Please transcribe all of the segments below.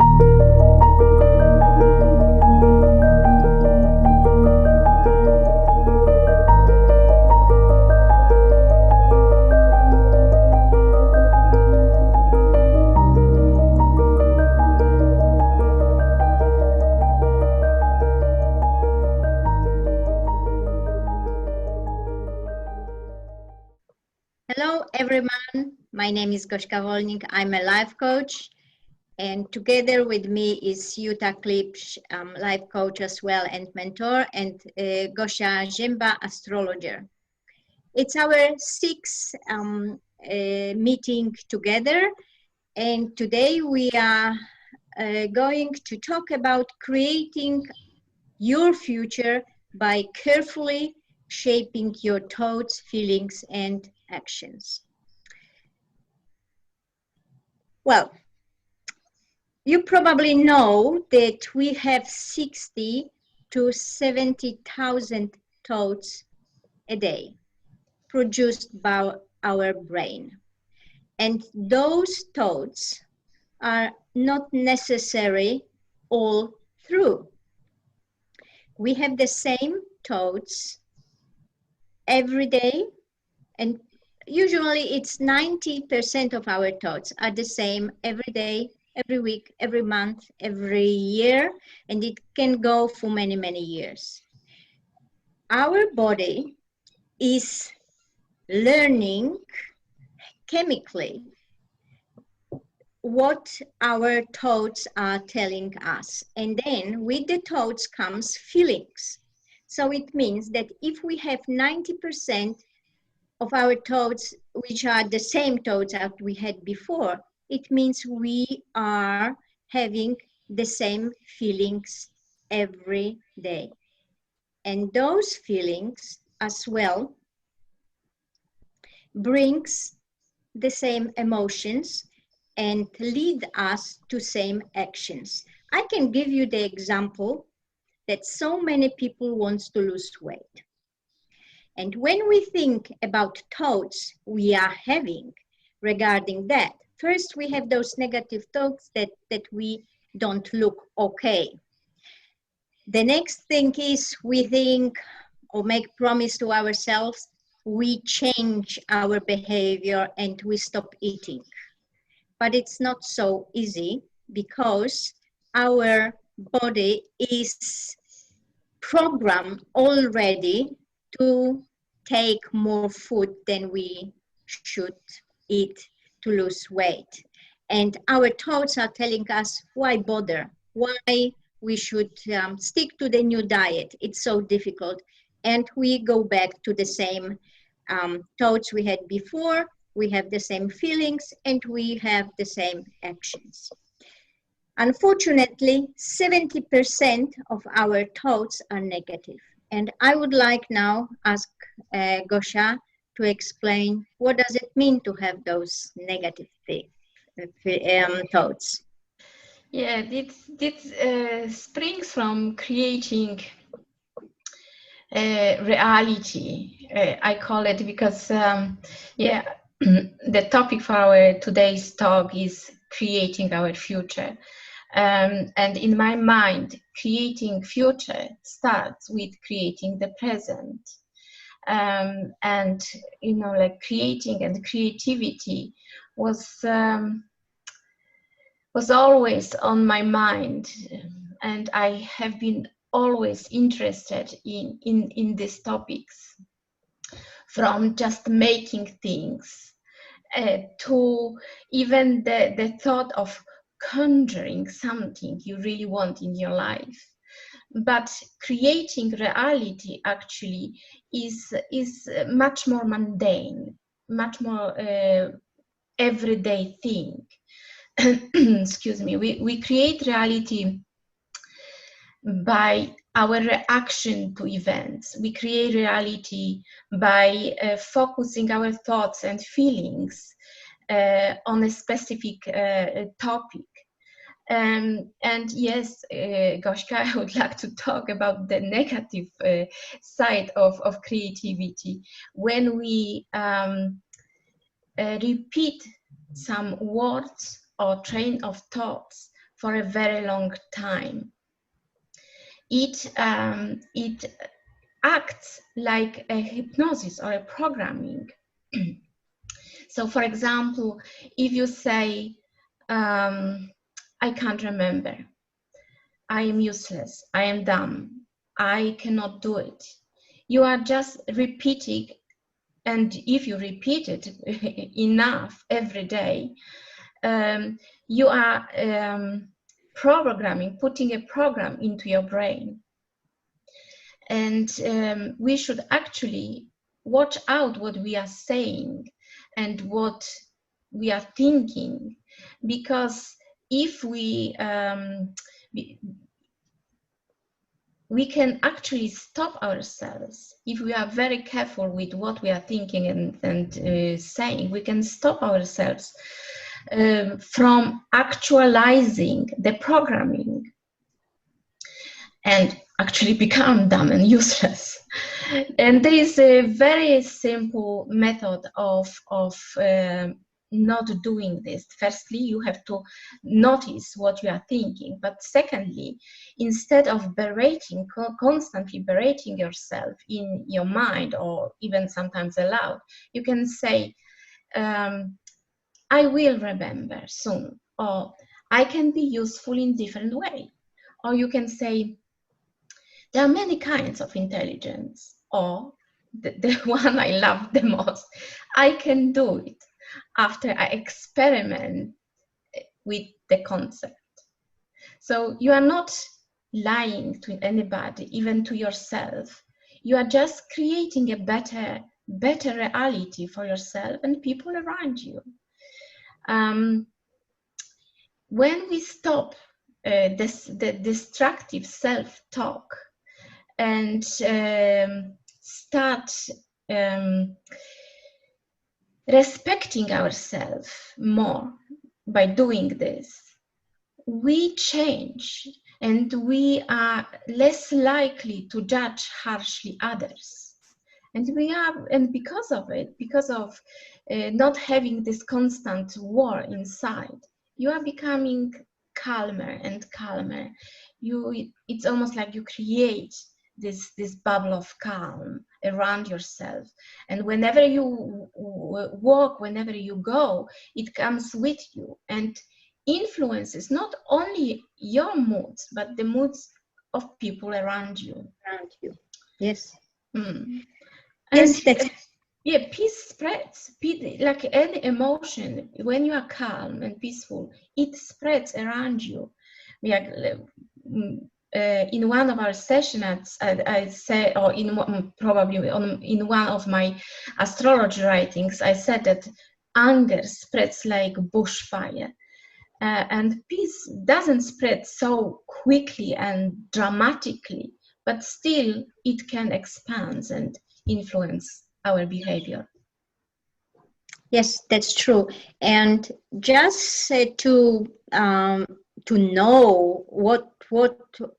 Hello, everyone. My name is Gośka Wolnik. I'm a life coach, and together with me is Jutta Klipsch, life coach as well and mentor, and Gosia Ziemba, astrologer. It's our sixth meeting together, and today we are going to talk about creating your future by carefully shaping your thoughts, feelings, and actions. Well, you probably know that we have 60 to 70,000 thoughts a day produced by our brain. And those thoughts are not necessarily all true. We have the same thoughts every day, and usually it's 90% of our thoughts are the same every day, every week, every month, every year, and it can go for many, many years. Our body is learning chemically what our thoughts are telling us. And then with the thoughts comes feelings. So it means that if we have 90% of our thoughts, which are the same thoughts that we had before, it means we are having the same feelings every day. And those feelings as well brings the same emotions and lead us to same actions. I can give you the example that so many people want to lose weight. And when we think about thoughts we are having regarding that, first we have those negative thoughts that we don't look okay. The next thing is we think or make promise to ourselves, we change our behavior and we stop eating. But it's not so easy because our body is programmed already to take more food than we should eat to lose weight. And our thoughts are telling us, why bother? Why we should stick to the new diet? It's so difficult. And we go back to the same thoughts we had before. We have the same feelings and we have the same actions. Unfortunately, 70% of our thoughts are negative. And I would like now ask Gosia to explain what does it mean to have those negative thoughts. Yeah, this springs from creating reality. I call it because, the topic for our today's talk is creating our future. And in my mind, creating future starts with creating the present. And like creating and creativity was always on my mind, and I have been always interested in these topics, from just making things to even the thought of conjuring something you really want in your life. But creating reality actually is much more mundane, much more everyday thing. Excuse me. We create reality by our reaction to events. We create reality by focusing our thoughts and feelings on a specific topic. And yes, Gośka, I would like to talk about the negative side of creativity. When we repeat some words or train of thoughts for a very long time. It acts like a hypnosis or a programming. So, for example, if you say, I can't remember, I am useless, I am dumb, I cannot do it, you are just repeating, and if you repeat it enough every day, you are programming, putting a program into your brain. And we should actually watch out what we are saying and what we are thinking, because if we can actually stop ourselves. If we are very careful with what we are thinking and saying, we can stop ourselves from actualizing the programming and actually become dumb and useless. And there is a very simple method of not doing this. Firstly, you have to notice what you are thinking. But secondly, instead of berating, constantly berating yourself in your mind or even sometimes aloud, you can say, I will remember soon, or I can be useful in different way. Or you can say, there are many kinds of intelligence, or the one I love the most, I can do it after I experiment with the concept. So you are not lying to anybody, even to yourself. You are just creating a better reality for yourself and people around you. When we stop the destructive self-talk and start respecting ourselves more by doing this, we change and we are less likely to judge harshly others. And because of it, because of not having this constant war inside, you are becoming calmer and calmer. It's almost like you create this bubble of calm around yourself, and whenever you walk, whenever you go, it comes with you and influences not only your moods but the moods of people around you. Yes. Yes, yeah, peace spreads. Like any emotion, when you are calm and peaceful, it spreads around you. In one of our sessions, I say, or in one of my astrology writings, I said that anger spreads like bushfire, and peace doesn't spread so quickly and dramatically, but still it can expand and influence our behavior. Yes, that's true. And just to know what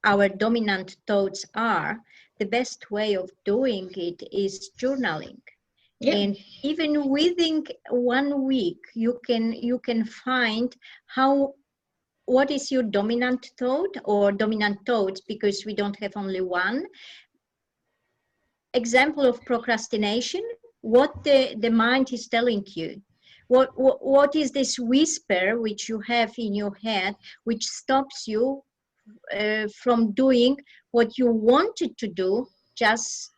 our dominant thoughts are, the best way of doing it is journaling. Yeah. And even within 1 week, you can find what is your dominant thought or dominant thoughts, because we don't have only one. Example of procrastination, what the mind is telling you. What is this whisper which you have in your head which stops you from doing what you wanted to do just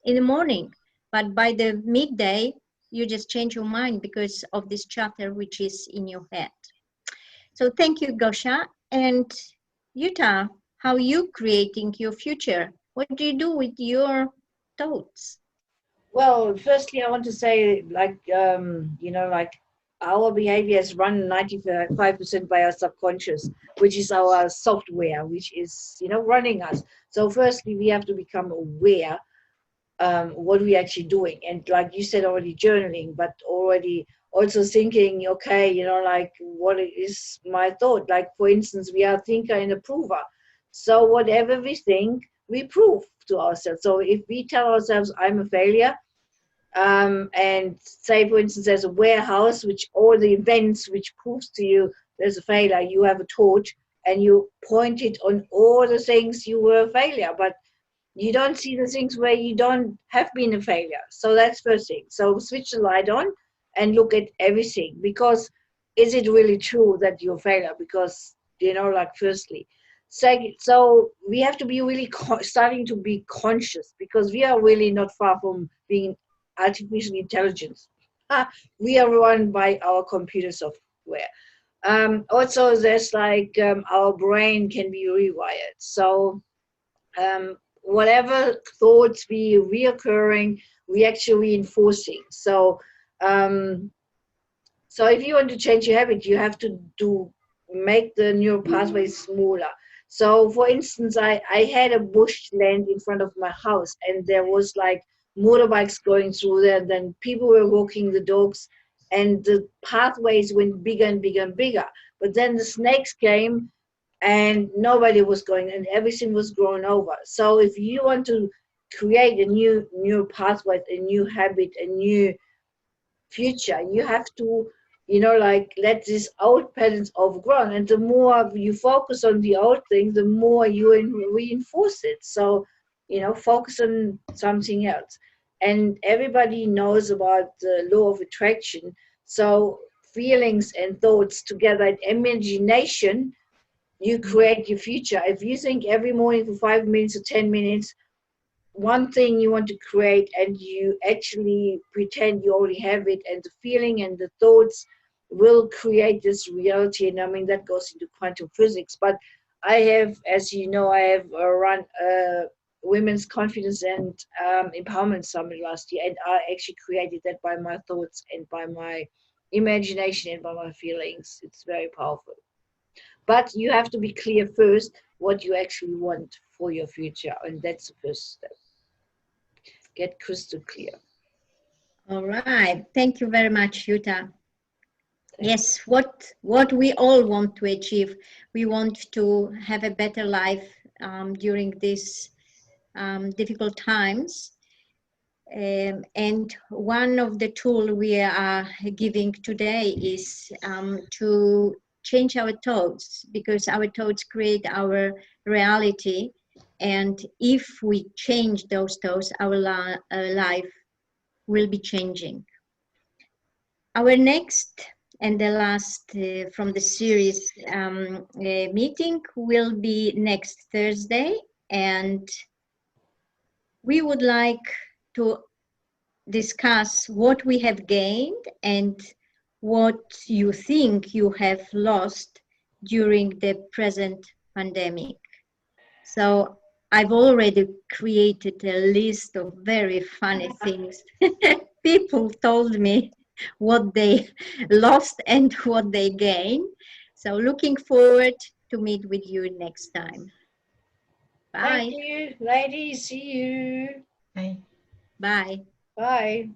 in the morning, but by the midday you just change your mind because of this chatter which is in your head. So thank you, Gosha. And Yuta, how are you creating your future? What do you do with your thoughts? Well, firstly, I want to say, like, like our behavior is run 95% by our subconscious, which is our software, which is, running us. So firstly, we have to become aware what we're actually doing. And like you said already, journaling, but already also thinking, okay, like, what is my thought? Like, for instance, we are a thinker and a prover. So whatever we think, we prove to ourselves. So if we tell ourselves, I'm a failure, and say, for instance, there's a warehouse, which all the events which proves to you there's a failure, you have a torch, and you pointed on all the things you were a failure, but you don't see the things where you don't have been a failure. So that's first thing. So switch the light on and look at everything, because is it really true that you're a failure? Because, you know, like firstly. Second, so we have to be really starting to be conscious, because we are really not far from being artificial intelligence. We are run by our computer software. Also, there's like our brain can be rewired. So whatever thoughts be reoccurring, we actually reinforcing. So so if you want to change your habit, you have to make the neural pathways smaller. So for instance, I had a bushland in front of my house, and there was like motorbikes going through there, and then people were walking the dogs, and the pathways went bigger and bigger and bigger. But then the snakes came, and nobody was going, and everything was grown over. So if you want to create a new pathway, a new habit, a new future, you have to, you know, like let these old patterns overgrown. And the more you focus on the old thing, the more you reinforce it. So, you know, focus on something else. And everybody knows about the law of attraction. So feelings and thoughts together and imagination, you create your future. If you think every morning for 5 minutes or 10 minutes, one thing you want to create, and you actually pretend you already have it, and the feeling and the thoughts will create this reality. And I mean, that goes into quantum physics. But I have, as you know, I have run a women's confidence and empowerment summit last year, and I actually created that by my thoughts and by my imagination and by my feelings. It's very powerful. But you have to be clear first what you actually want for your future, and that's the first step. Get crystal clear. All right. Thank you very much, Jutta. Yes, what we all want to achieve. We want to have a better life during these difficult times. And one of the tools we are giving today is to change our thoughts, because our thoughts create our reality. And if we change those thoughts, our life will be changing. Our next and the last from the series meeting will be next Thursday, and we would like to discuss what we have gained and what you think you have lost during the present pandemic. So I've already created a list of very funny things. People told me what they lost and what they gained. So looking forward to meet with you next time. Bye. Thank you, ladies. See you. Bye. Bye. Bye.